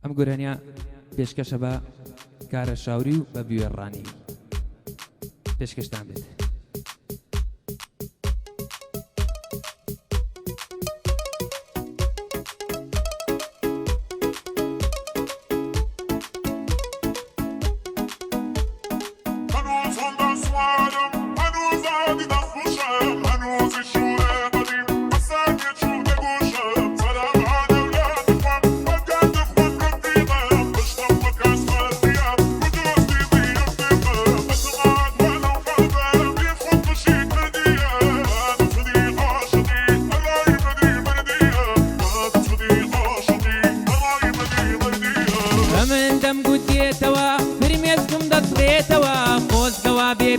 ئەم گۆرانیا پێشکەشە بە کارە شاوری و بە بوێڕانی پێشکەشتان بێت.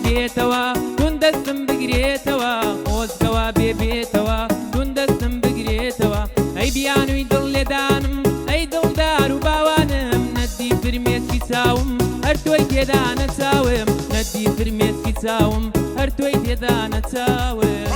بێتەوە تون دەستم بگرێتەوە خۆزگەوە بێتەوە تون دەستم بگرێتەوە ئەی بیانووی دڵ لێدانم ئەی دڵدار و باوانم نەدی فرمێسکی چاوم هەر تۆی تێدا نەچاوم نەدی فرمێسکی چاوم هەر تۆی تێدا نەچاوم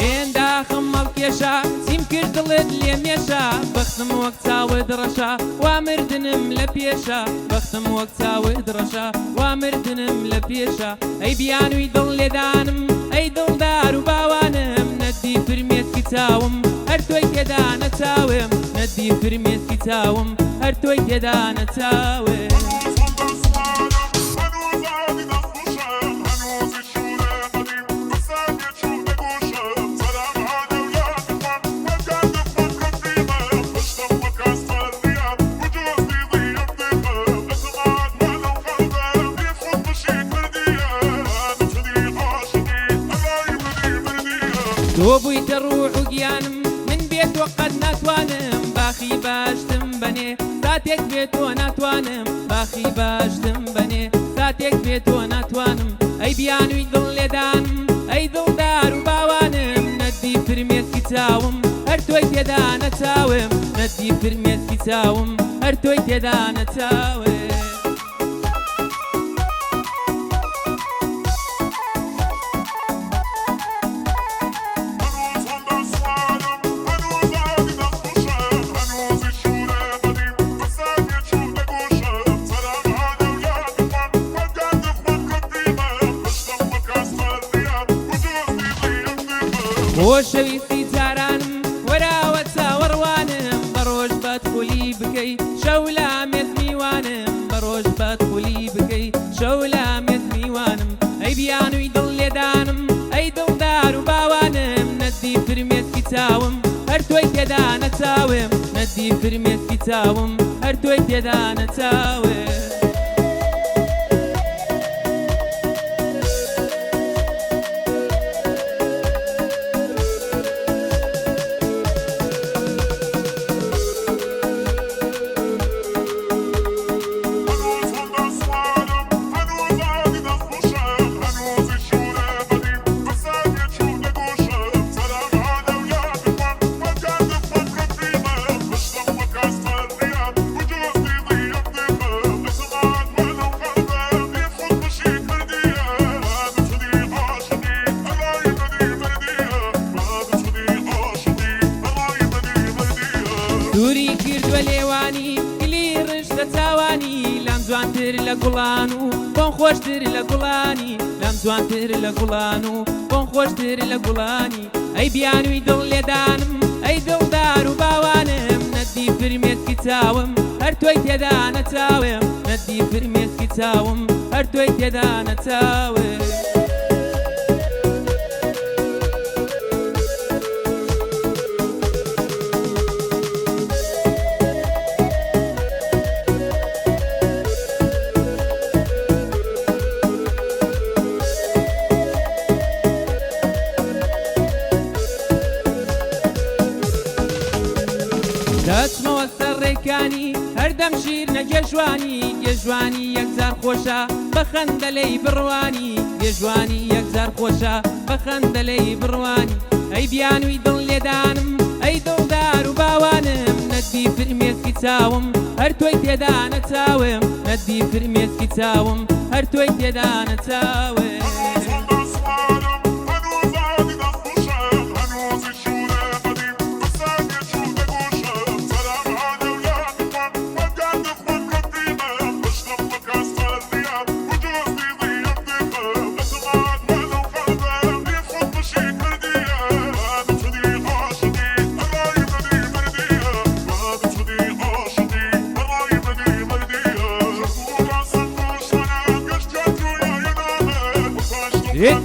هێنداخم مەڵکێشە چیم کرد دڵت لێ مێشە بەختم وەک چاوت ڕەشە وا مردنم لە پێشە بەختم وەک چاوت ڕەشە وا مردنم لە پێشە ئەی بیانووی دڵ لێدانم ئەی دڵدار و باوانم نەدی فرمێسکی چاوم هەر تۆی تێدا نەچاوم نەدی فرمێسکی چاوم هەر تۆی تێدا نەچاوم تۆ بوویتە ڕوح و گیانم من بێت وە قەت ناتوانم باخی باشتم بەنێ ساتێک بێت تۆ ناتوانم باخی باشتم بەنێ ساتێک بێت تۆ ناتوانم ئەی بیانووی دڵ لێدانم ئەی دڵدار و باوانم نەدی فرمێسکی چاوم هەر تۆی تێدا نەچاوم نەدی فرمێسکی چاوم هەر تۆی تێدا نەچاوم خۆشەویستی جارانم وەراوە چاوەڕوانم بەڕۆژ بەدخولی بکەی شەو لامێت میوانم بەڕۆژ بەدخولی بکەی شەو لامێت میوانم ئەی بیانووی دڵ لێدانم ئەی دڵدار و باوانم نەدی فرمێسکی چاوم هەر تۆی تێدا نەچاوم نەدی فرمێسکی چاوم هەر تۆی تێدا نەچاوم دووری کردووە لێوانی گلی ڕشتە چاوانی لام جوانتر لە گوڵان و بۆم خۆشتر لە گوڵانی لام جوانتر لە گوڵان و بۆم خۆشتر لە گوڵانی ئەی بیانووی دڵ لێدانم ئەی دڵدار و باوانم نەدی فرمێسکی چاوم هەر تۆی تێدا نەچاوم نەدی فرمێسکی چاوم هەر تۆی تێدا نەچاوم دەچمەوە سەر ڕێکانی هەردەم شیر نەگێژوانی گێژوانی یەکجار خۆشە بە خەندەلەی بڕوانی گێژوانی یەکجار خۆشە بە خەندەلەی بڕوانی ئەی بیانووی دڵ لێدانم ئەی دڵدار و باوانم نەدی فرمێسکی چاوم هەر تۆی تێدا نەچاوم نەدی فرمێسکی چاوم هەر تۆی تێدا نەچاوم هێت